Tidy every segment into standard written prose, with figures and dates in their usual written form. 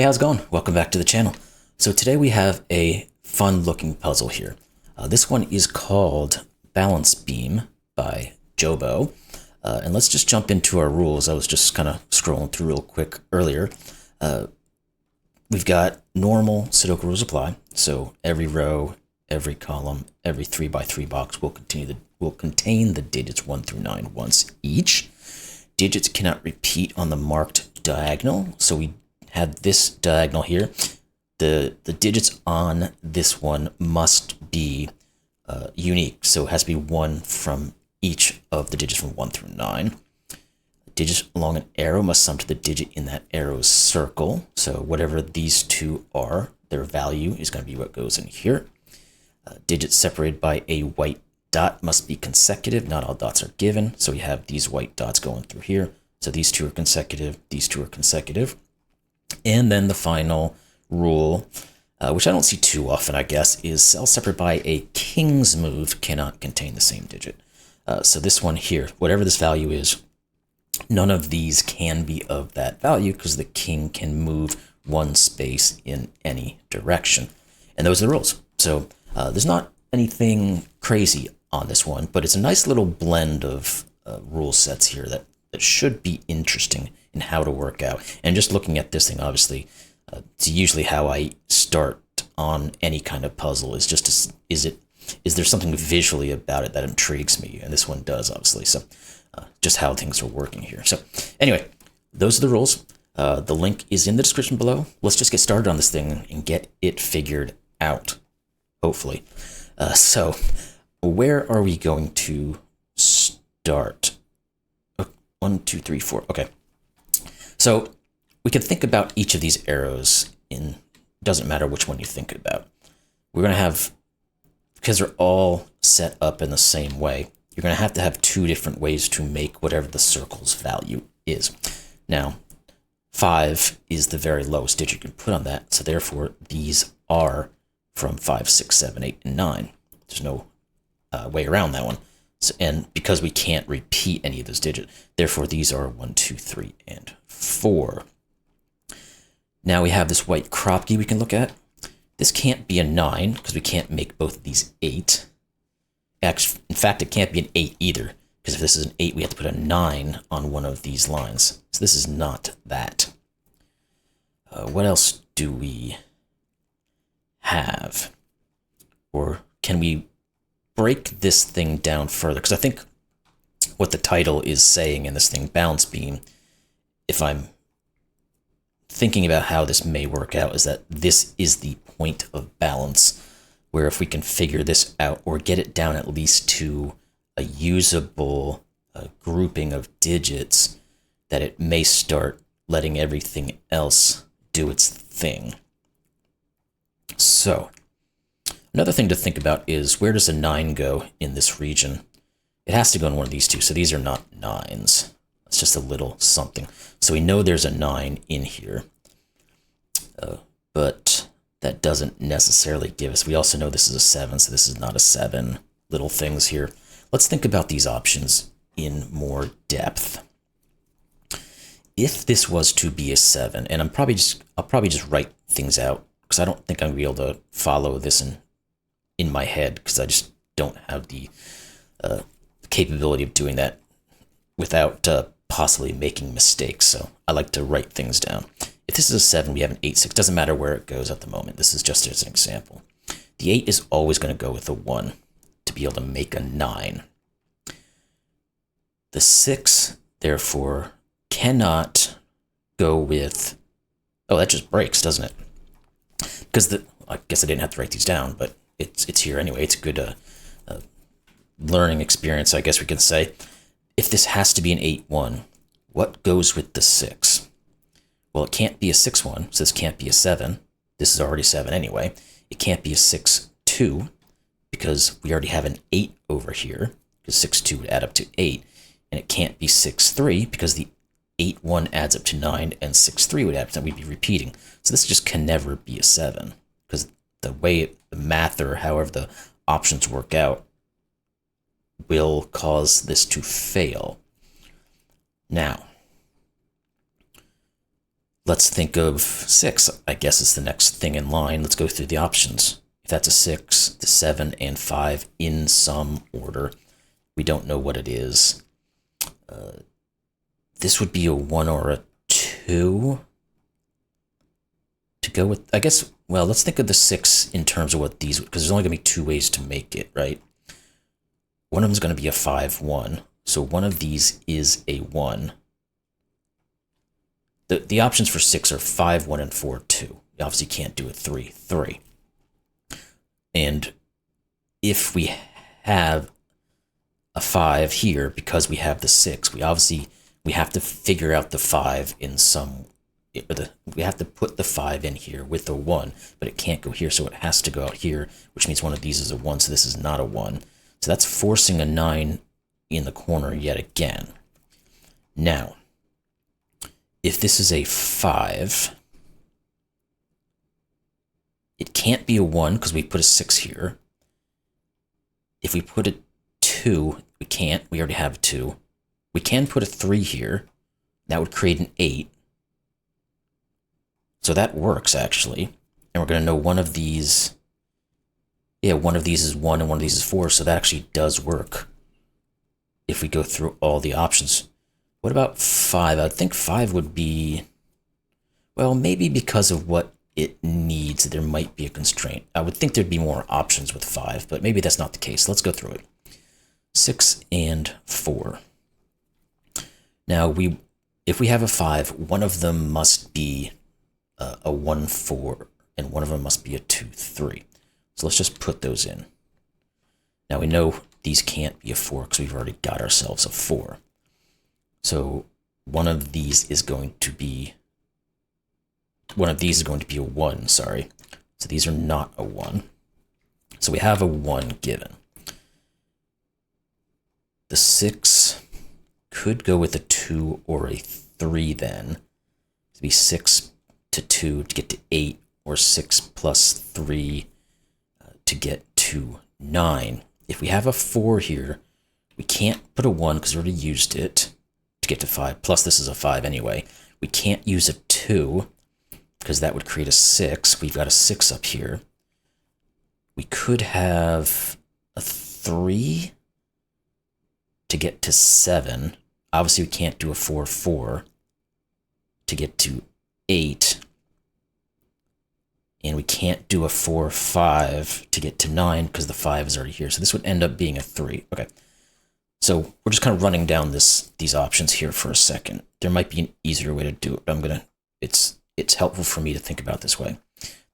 Hey, how's it going? Welcome back to the channel. So today we have a fun looking puzzle here. This one is called Balance Beam by Jobo. And let's just jump into our rules. I was just kind of scrolling through real quick earlier. We've got normal Sudoku rules apply. So every row, every column, every 3x3 box will contain the digits 1 through 9 once each. Digits cannot repeat on the marked diagonal. So we have this diagonal here. The digits on this one must be unique. So it has to be one from each of the digits from 1 through 9. Digits along an arrow must sum to the digit in that arrow's circle. So whatever these two are, their value is going to be what goes in here. Digits separated by a white dot must be consecutive. Not all dots are given. So we have these white dots going through here. So these two are consecutive. These two are consecutive. And then the final rule, which I don't see too often, I guess, is cells separated by a king's move cannot contain the same digit. So this one here, whatever this value is, none of these can be of that value because the king can move one space in any direction. And those are the rules. So there's not anything crazy on this one, but it's a nice little blend of rule sets here that should be interesting in how to work out. And just looking at this thing, obviously, it's usually how I start on any kind of puzzle is just, is there something visually about it that intrigues me? And this one does, obviously. So just how things are working here. So anyway, those are the rules. The link is in the description below. Let's just get started on this thing and get it figured out, hopefully. So where are we going to start? 1, 2, 3, 4. Okay. So we can think about each of these arrows in, doesn't matter which one you think about. We're going to have, because they're all set up in the same way, you're going to have two different ways to make whatever the circle's value is. Now, 5 is the very lowest digit you can put on that. So therefore, these are from 5, 6, 7, 8, and 9. There's no way around that one. So, and because we can't repeat any of those digits, therefore these are 1, 2, 3, and 4. Now we have this white Kropki we can look at. This can't be a 9 because we can't make both of these 8. Actually, in fact, it can't be an 8 either because if this is an 8, we have to put a 9 on one of these lines. So this is not that. What else do we have? Or can we break this thing down further? Because I think what the title is saying in this thing, Balance Beam, if I'm thinking about how this may work out, is that this is the point of balance, where if we can figure this out or get it down at least to a usable grouping of digits, that it may start letting everything else do its thing. So another thing to think about is, where does a 9 go in this region? It has to go in one of these two, so these are not 9s. It's just a little something. So we know there's a 9 in here, but that doesn't necessarily give us, we also know this is a 7, so this is not a 7. Little things here. Let's think about these options in more depth. If this was to be a 7, and I'll probably just write things out, because I don't think I'm going to be able to follow this in my head, because I just don't have the capability of doing that without possibly making mistakes. So I like to write things down. If this is a 7, we have an 8, 6. Doesn't matter where it goes at the moment. This is just as an example. The 8 is always going to go with a 1 to be able to make a 9. The 6, therefore, cannot go with... Oh, that just breaks, doesn't it? Because I guess I didn't have to write these down, but it's here anyway. It's a good learning experience, I guess we can say. If this has to be an 8-1, what goes with the 6? Well, it can't be a 6-1, so this can't be a 7. This is already 7 anyway. It can't be a 6-2 because we already have an 8 over here, because 6-2 would add up to 8. And it can't be 6-3 because the 8-1 adds up to 9, and 6-3 would add up to 9. We'd be repeating. So this just can never be a 7 because the way the math or however the options work out will cause this to fail. Now, Let's think of 6. I guess it's the next thing in line. Let's go through the options. If that's a 6, the 7 and 5 in some order. We don't know what it is. This would be a 1 or a 2. To go with, I guess, well, let's think of the 6 in terms of what these, because there's only going to be 2 ways to make it, right? One of them is going to be a 5, 1. So one of these is a 1. The options for 6 are 5, 1, and 4, 2. You obviously can't do a 3, 3. And if we have a 5 here, because we have the 6, we have to figure out the 5 in some, we have to put the 5 in here with the 1, but it can't go here, so it has to go out here, which means one of these is a 1, so this is not a 1. So that's forcing a 9 in the corner yet again. Now, if this is a 5, it can't be a 1 because we put a 6 here. If we put a 2, we can't. We already have a 2. We can put a 3 here. That would create an 8. So that works, actually. And we're going to know one of these... Yeah, one of these is 1 and one of these is 4, so that actually does work if we go through all the options. What about 5? I think 5 would be... Well, maybe because of what it needs, there might be a constraint. I would think there'd be more options with 5, but maybe that's not the case. Let's go through it. 6 and 4. Now, if we have a 5, one of them must be a 1, 4, and one of them must be a 2, 3. So let's just put those in. Now we know these can't be a 4 because we've already got ourselves a 4. So one of these is going to be a 1, sorry. So these are not a 1. So we have a 1 given. The 6 could go with a 2 or a 3 then. It'd be 6 to 2 to get to 8, or 6 plus 3 to get to 9. If we have a 4 here, we can't put a 1 because we already used it to get to 5. Plus this is a 5 anyway. We can't use a 2 because that would create a 6. We've got a 6 up here. We could have a 3 to get to 7. Obviously, we can't do a 4, 4 to get to 8. And we can't do a 4, 5 to get to 9 because the 5 is already here. So this would end up being a 3. Okay. So we're just kind of running down these options here for a second. There might be an easier way to do it, but it's helpful for me to think about this way.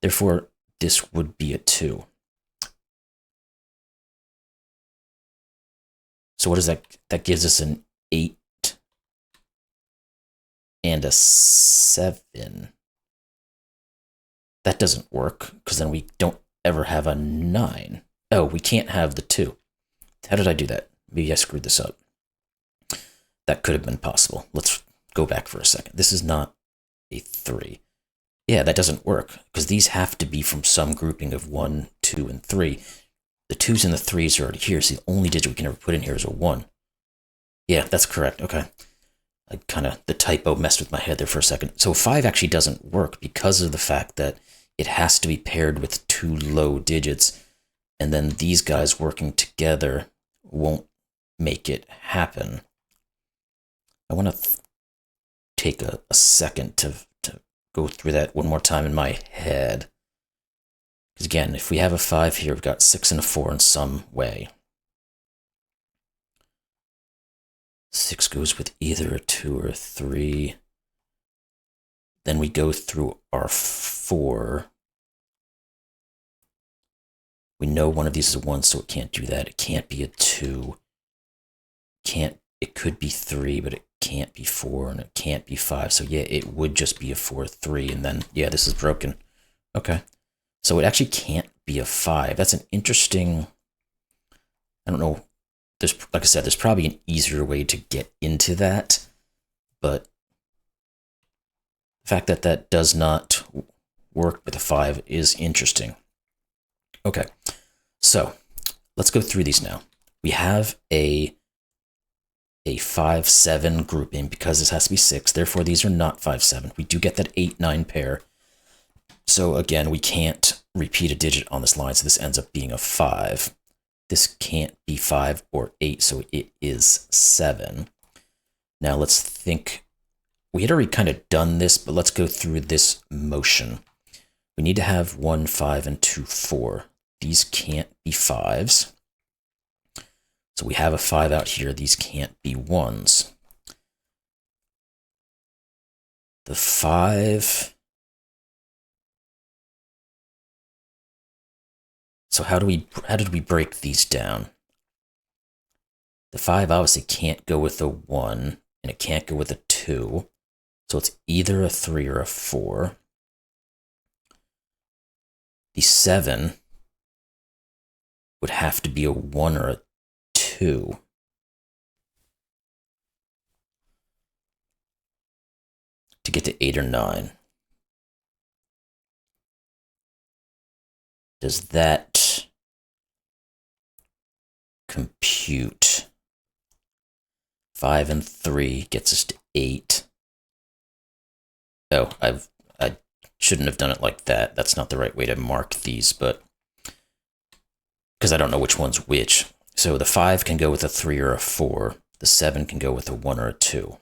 Therefore, this would be a 2. So what is that? That gives us an 8 and a 7. That doesn't work, because then we don't ever have a 9. Oh, we can't have the 2. How did I do that? Maybe I screwed this up. That could have been possible. Let's go back for a second. This is not a 3. Yeah, that doesn't work, because these have to be from some grouping of 1, 2, and 3. The 2s and the 3s are already here, so the only digit we can ever put in here is a 1. Yeah, that's correct. Okay. The typo messed with my head there for a second. So 5 actually doesn't work because of the fact that it has to be paired with 2 low digits, and then these guys working together won't make it happen. I want to take a second to go through that one more time in my head. Because again, if we have a 5 here, we've got 6 and a 4 in some way. 6 goes with either a 2 or a 3. Then we go through our 4. We know one of these is a 1, so it can't do that. It can't be a 2. It could be 3, but it can't be 4, and it can't be 5. So yeah, it would just be a 4, 3, and then, yeah, this is broken. Okay. So it actually can't be a 5. That's an interesting... I don't know. Like I said, there's probably an easier way to get into that, but the fact that that does not work with a 5 is interesting. Okay, so let's go through these now. We have a a 5, 7 grouping because this has to be 6. Therefore, these are not 5, 7. We do get that 8, 9 pair. So again, we can't repeat a digit on this line, so this ends up being a 5. This can't be 5 or 8, so it is 7. Now let's think. We had already kind of done this, but let's go through this motion. We need to have 1, 5, and 2, 4. These can't be 5s. So we have a 5 out here. These can't be 1s. The 5... So how did we break these down? The 5 obviously can't go with a 1, and it can't go with a 2. So it's either a 3 or a 4. The 7 would have to be a 1 or a 2. To get to 8 or 9. Does that compute? 5 and 3 gets us to 8. Oh, I shouldn't have done it like that. That's not the right way to mark these, but because I don't know which one's which. So the 5 can go with a 3 or a 4. The 7 can go with a 1 or a 2.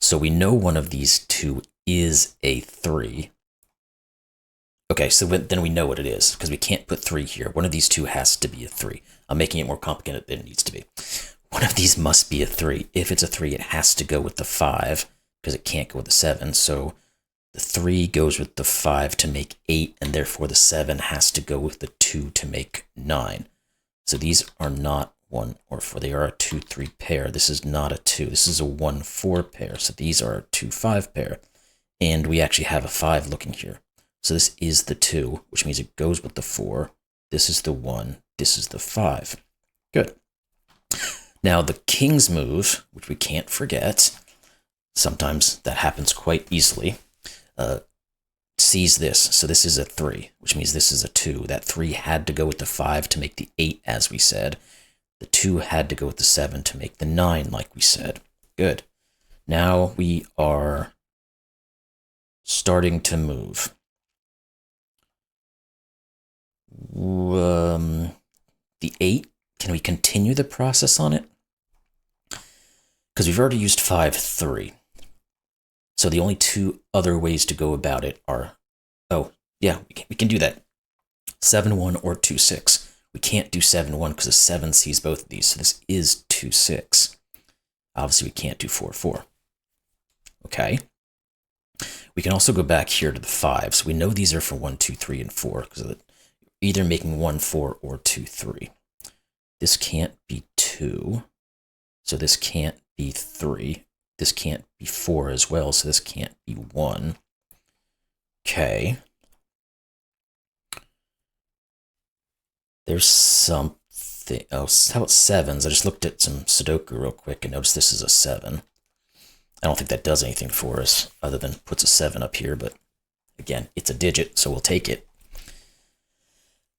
So we know one of these two is a 3. Okay, so then we know what it is, because we can't put 3 here. One of these two has to be a 3. I'm making it more complicated than it needs to be. One of these must be a 3. If it's a 3, it has to go with the 5, because it can't go with the 7. So the 3 goes with the 5 to make 8, and therefore the 7 has to go with the 2 to make 9. So these are not 1 or 4. They are a 2, 3 pair. This is not a 2. This is a 1, 4 pair. So these are a 2, 5 pair. And we actually have a 5 looking here. So this is the 2, which means it goes with the 4. This is the 1. This is the 5. Good. Now the king's move, which we can't forget, sometimes that happens quite easily, sees this. So this is a 3, which means this is a 2. That 3 had to go with the 5 to make the 8, as we said. The 2 had to go with the 7 to make the 9, like we said. Good. Now we are starting to move. The 8, can we continue the process on it? Because we've already used 5, 3. So the only 2 other ways to go about it are, oh, yeah, we can do that. 7, 1 or 2, 6. We can't do 7, 1 because the 7 sees both of these. So this is 2, 6. Obviously, we can't do 4, 4. Okay. We can also go back here to the 5. So we know these are for 1, 2, 3, and 4 because of either making 1, 4 or 2, 3. This can't be 2. So this can't be 3. This can't be 4 as well, so this can't be 1. Okay. There's something. Oh, how about 7s? I just looked at some Sudoku real quick and noticed this is a 7. I don't think that does anything for us other than puts a 7 up here, but again, it's a digit, so we'll take it.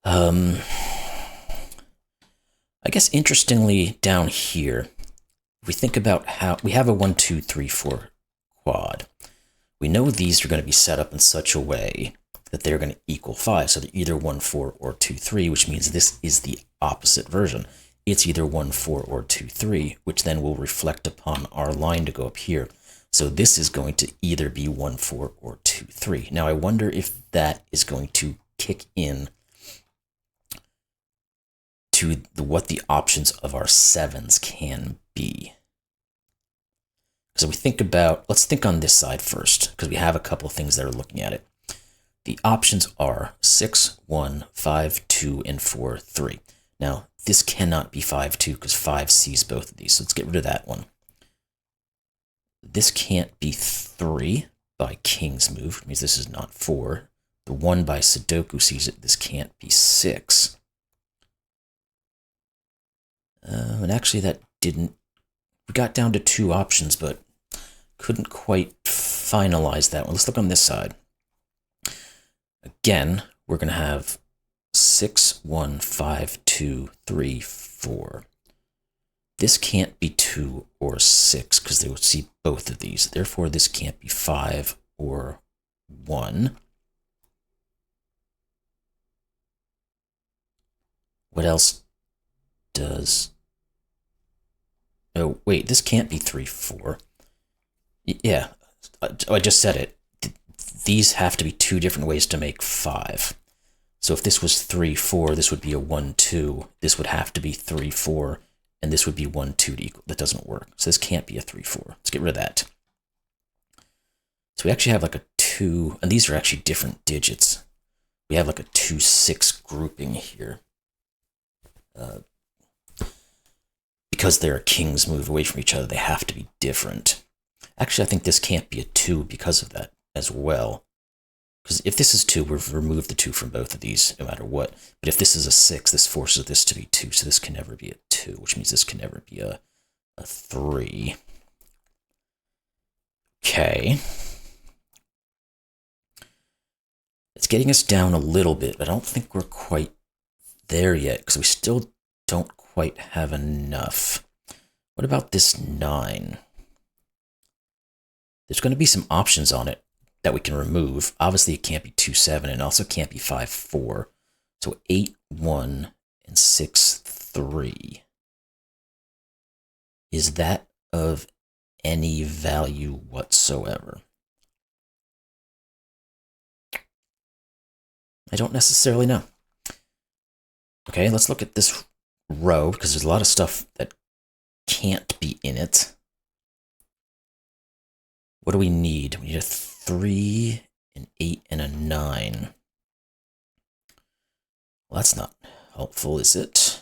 I guess interestingly down here, if we think about how we have a 1, 2, 3, 4 quad, we know these are going to be set up in such a way that they're going to equal 5. So they're either 1, 4 or 2, 3, which means this is the opposite version. It's either 1, 4 or 2, 3, which then will reflect upon our line to go up here. So this is going to either be 1, 4 or 2, 3. Now I wonder if that is going to kick in to what the options of our 7s can be. So we think about, let's think on this side first, because we have a couple of things that are looking at it. The options are 6, 1, 5, 2, and 4, 3. Now, this cannot be 5, 2, because 5 sees both of these, so let's get rid of that one. This can't be 3 by king's move, which means this is not 4. The 1 by Sudoku sees it, this can't be 6. And actually that didn't, we got down to 2 options, but couldn't quite finalize that one. Let's look on this side. Again, we're going to have 6, 1, 5, 2, 3, 4. This can't be 2 or 6 because they would see both of these. Therefore, this can't be 5 or 1. What else does... Oh, wait, this can't be 3, 4. Yeah, I just said it. These have to be two different ways to make 5. So if this was 3, 4, this would be a 1, 2. This would have to be 3, 4, and this would be 1, 2 to equal. That doesn't work. So this can't be a 3, 4. Let's get rid of that. So we actually have like a 2, and these are actually different digits. We have like a 2, 6 grouping here. Because they're kings move away from each other, they have to be different. Actually, I think this can't be a 2 because of that as well. Because if this is 2, we've removed the 2 from both of these, no matter what. But if this is a 6, this forces this to be 2, so this can never be a 2, which means this can never be a 3. Okay. It's getting us down a little bit, but I don't think we're quite there yet, because we still don't quite have enough. What about this 9? There's going to be some options on it that we can remove. Obviously, it can't be 2, 7, and also can't be 5, 4. So 8, 1, and 6, 3. Is that of any value whatsoever? I don't necessarily know. Okay, let's look at this row, because there's a lot of stuff that can't be in it. What do we need? We need a 3, an 8, and a 9. Well, that's not helpful, is it?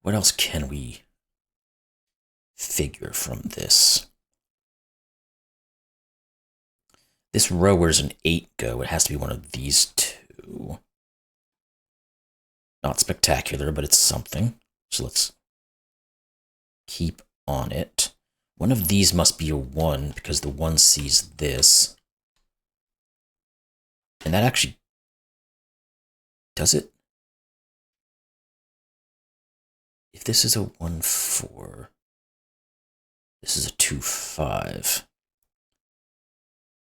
What else can we figure from this? This row, where's an 8 go? It has to be one of these two. Not spectacular, but it's something. So let's keep on it. One of these must be a 1, because the 1 sees this. And that actually... does it? If this is a 1, 4... this is a 2, 5.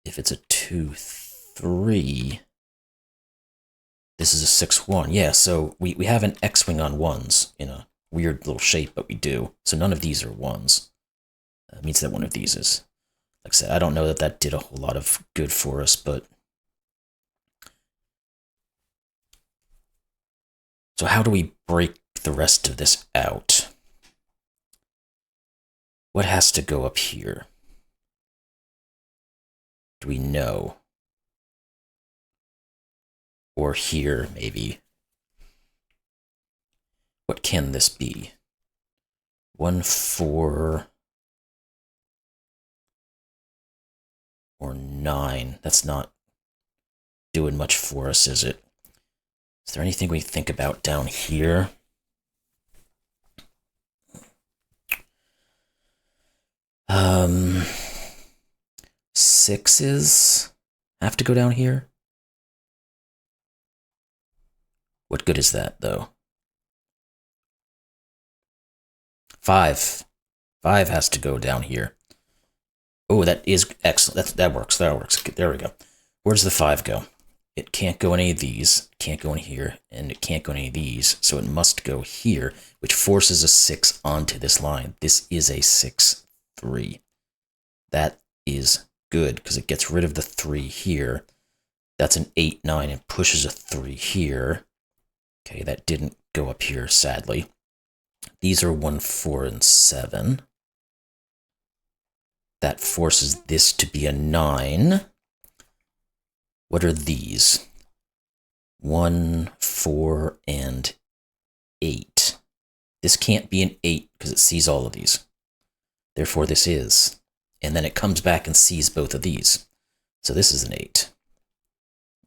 If it's a 2, 3... this is a 6, 1. Yeah, so we have an X-wing on 1s in a weird little shape, but we do. So none of these are 1s. That means that one of these is. Like I said, I don't know that that did a whole lot of good for us, but... so how do we break the rest of this out? What has to go up here? Do we know? Or here, maybe. What can this be? 1, 4... or 9. That's not doing much for us, is it? Is there anything we think about down here? Sixes have to go down here? What good is that, though? 5. 5 has to go down here. Oh, that is excellent. That works. That works. There we go. Where does the 5 go? It can't go any of these. It can't go in here. And it can't go any of these. So it must go here, which forces a 6 onto this line. This is a 6, 3. That is good, because it gets rid of the 3 here. That's an 8, 9, and pushes a 3 here. Okay, that didn't go up here, sadly. These are 1, 4, and 7. That forces this to be a 9. What are these? 1, 4, and 8. This can't be an 8 because it sees all of these. Therefore, this is. And then it comes back and sees both of these. So this is an 8.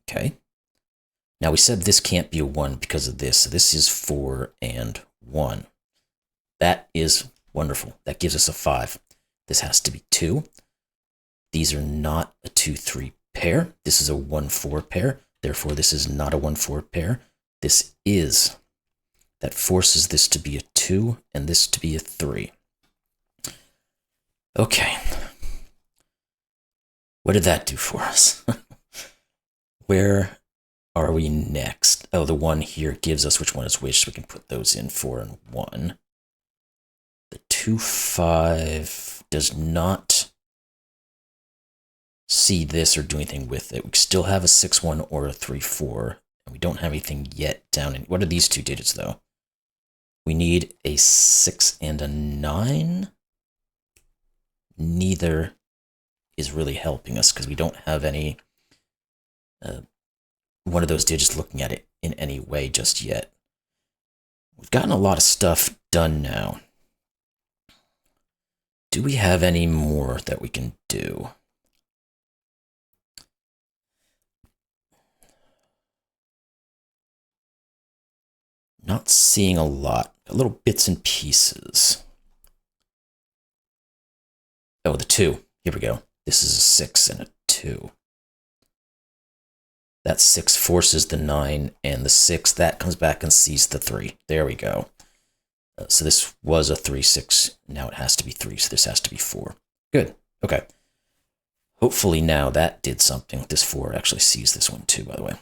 Okay. Now we said this can't be a 1 because of this. So this is 4 and 1. That is wonderful. That gives us a 5. This has to be 2. These are not a 2-3 pair. This is a 1-4 pair. Therefore, this is not a 1-4 pair. This is. That forces this to be a 2 and this to be a 3. Okay. What did that do for us? Where are we next? Oh, the 1 here gives us which one is which, so we can put those in 4 and 1. The 2-5 does not see this or do anything with it. We still have a 6-1 or a 3-4, and we don't have anything yet down in... What are these two digits, though? We need a 6 and a 9. Neither is really helping us because we don't have any one of those digits looking at it in any way just yet. We've gotten a lot of stuff done now. Do we have any more that we can do? Not seeing a lot. Little bits and pieces. Oh, the 2. Here we go. This is a 6 and a 2. That 6 forces the 9, and the 6, that comes back and sees the 3. There we go. So this was a 3-6. Now it has to be 3, so this has to be 4. Good. Okay. Hopefully now that did something. This 4 actually sees this one too, by the way.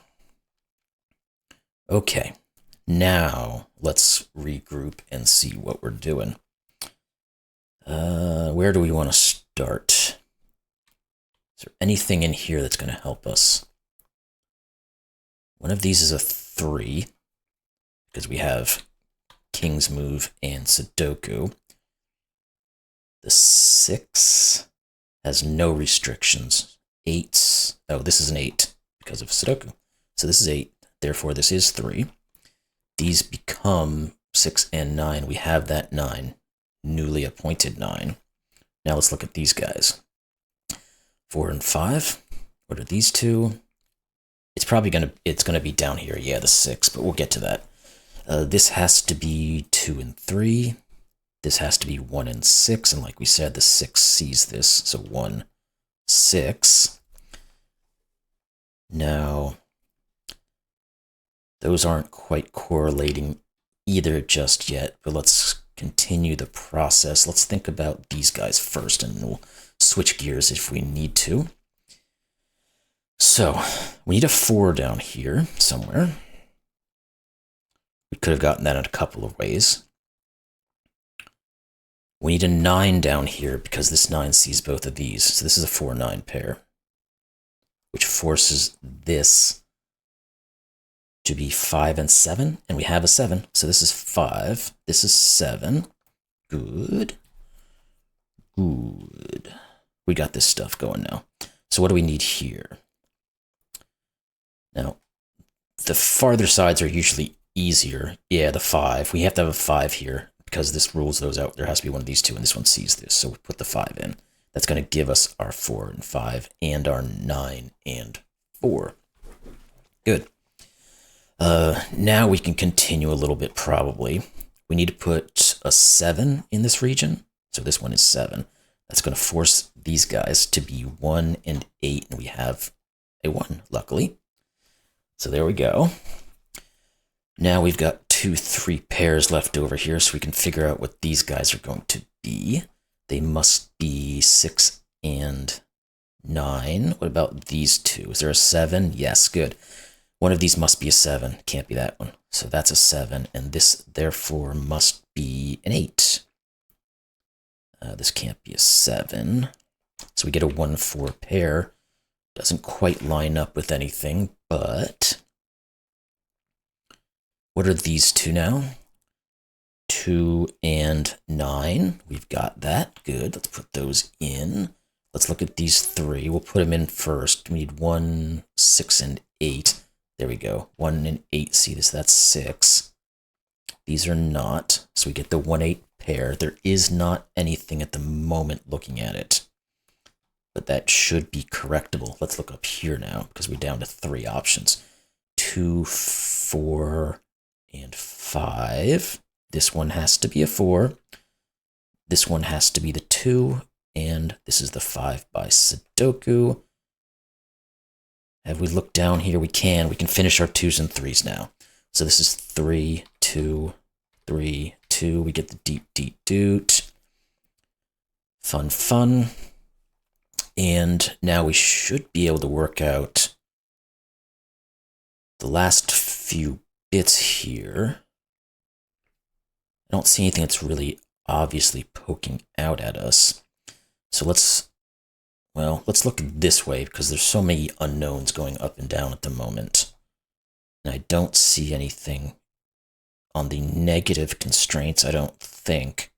Okay. Now let's regroup and see what we're doing. Where do we want to start? Is there anything in here that's going to help us? One of these is a 3, because we have King's Move and Sudoku. The 6 has no restrictions. 8's, oh, this is an 8 because of Sudoku. So this is 8, therefore this is 3. These become 6 and 9. We have that 9, newly appointed 9. Now let's look at these guys. 4 and 5. What are these two? It's probably gonna be down here. Yeah, the 6, but we'll get to that. This has to be 2 and 3. This has to be 1 and 6, and like we said, the 6 sees this, so 1, 6. Now, those aren't quite correlating either just yet, but let's continue the process. Let's think about these guys first, and we'll switch gears if we need to. So, we need a 4 down here somewhere. We could have gotten that in a couple of ways. We need a 9 down here because this 9 sees both of these. So this is a 4-9 pair, which forces this to be 5 and 7, and we have a 7. So this is 5, this is 7. Good. Good. We got this stuff going now. So what do we need here? Now, the farther sides are usually easier. Yeah, the 5. We have to have a 5 here because this rules those out. There has to be one of these two, and this one sees this. So we put the 5 in. That's going to give us our 4 and 5 and our 9 and 4. Good. Now we can continue a little bit probably. We need to put a 7 in this region. So this one is 7. That's going to force these guys to be 1 and 8, and we have a 1, luckily. So there we go. Now we've got 2, 3 pairs left over here, so we can figure out what these guys are going to be. They must be 6 and 9. What about these two? Is there a 7? Yes, good. One of these must be a 7. Can't be that one. So that's a 7, and this therefore must be an 8. This can't be a 7. So we get a 1-4 pair. Doesn't quite line up with anything, but what are these two now? 2 and 9. We've got that. Good. Let's put those in. Let's look at these 3. We'll put them in first. We need 1, 6, and 8. There we go. 1 and 8. See this? That's 6. These are not. So we get the 1-8 pair. There is not anything at the moment looking at it, but that should be correctable. Let's look up here now because we're down to 3 options. 2, 4, and 5. This one has to be a 4. This one has to be the 2, and this is the 5 by Sudoku. Have we looked down here? We can finish our 2s and 3s now. So this is 3, 2, 3, 2. We get the deep, deep doot. Fun, fun. And now we should be able to work out the last few bits here. I don't see anything that's really obviously poking out at us. So let's look this way because there's so many unknowns going up and down at the moment. And I don't see anything on the negative constraints, I don't think.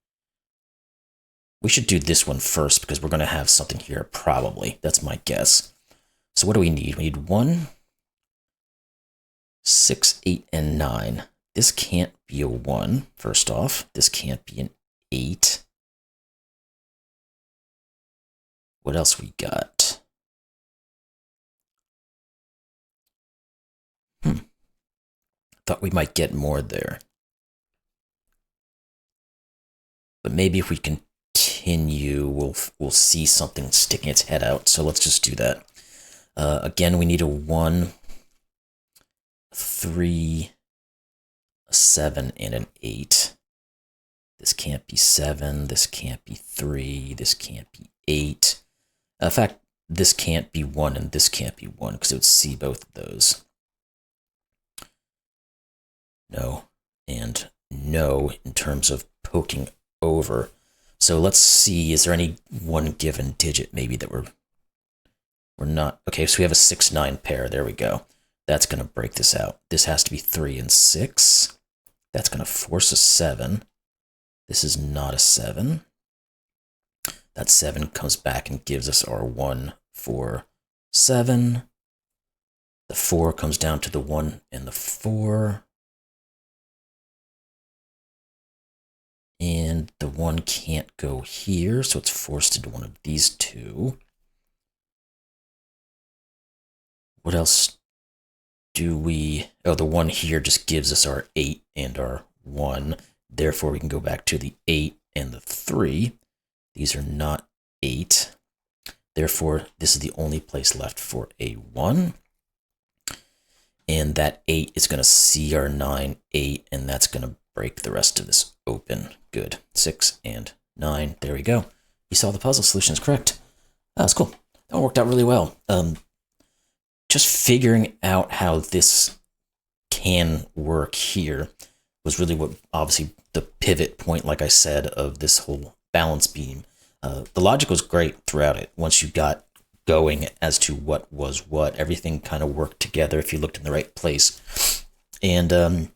We should do this one first because we're going to have something here probably. That's my guess. So what do we need? We need 1, 6, 8, and 9. This can't be a 1, first off. This can't be an 8. What else we got? Thought we might get more there. But maybe if we continue, we'll see something sticking its head out. So let's just do that. Again, we need a 1, 3, a 7, and an 8. This can't be 7, this can't be 3, this can't be 8. In fact, this can't be 1 and this can't be 1 because it would see both of those. No, and no in terms of poking over. So let's see, is there any one given digit maybe that we're not? Okay, so we have a 6, 9 pair. There we go. That's going to break this out. This has to be 3 and 6. That's going to force a 7. This is not a 7. That 7 comes back and gives us our 1, 4, 7. The 4 comes down to the 1 and the 4. And the 1 can't go here, so it's forced into one of these two. What else do we... Oh, the 1 here just gives us our 8 and our 1. Therefore, we can go back to the 8 and the 3. These are not 8. Therefore, this is the only place left for a 1. And that 8 is going to see our 9, 8, and that's going to break the rest of this open. Good. 6 and 9. There we go. You saw the puzzle solution is correct. That's cool. That worked out really well. Just figuring out how this can work here was really what, obviously, the pivot point, like I said, of this whole balance beam. The logic was great throughout it. Once you got going as to what was what, everything kind of worked together if you looked in the right place. And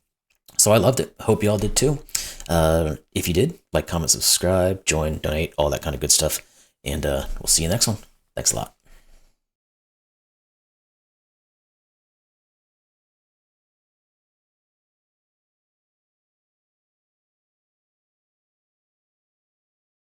so I loved it. Hope you all did too. If you did, like, comment, subscribe, join, donate, all that kind of good stuff. And we'll see you next one. Thanks a lot.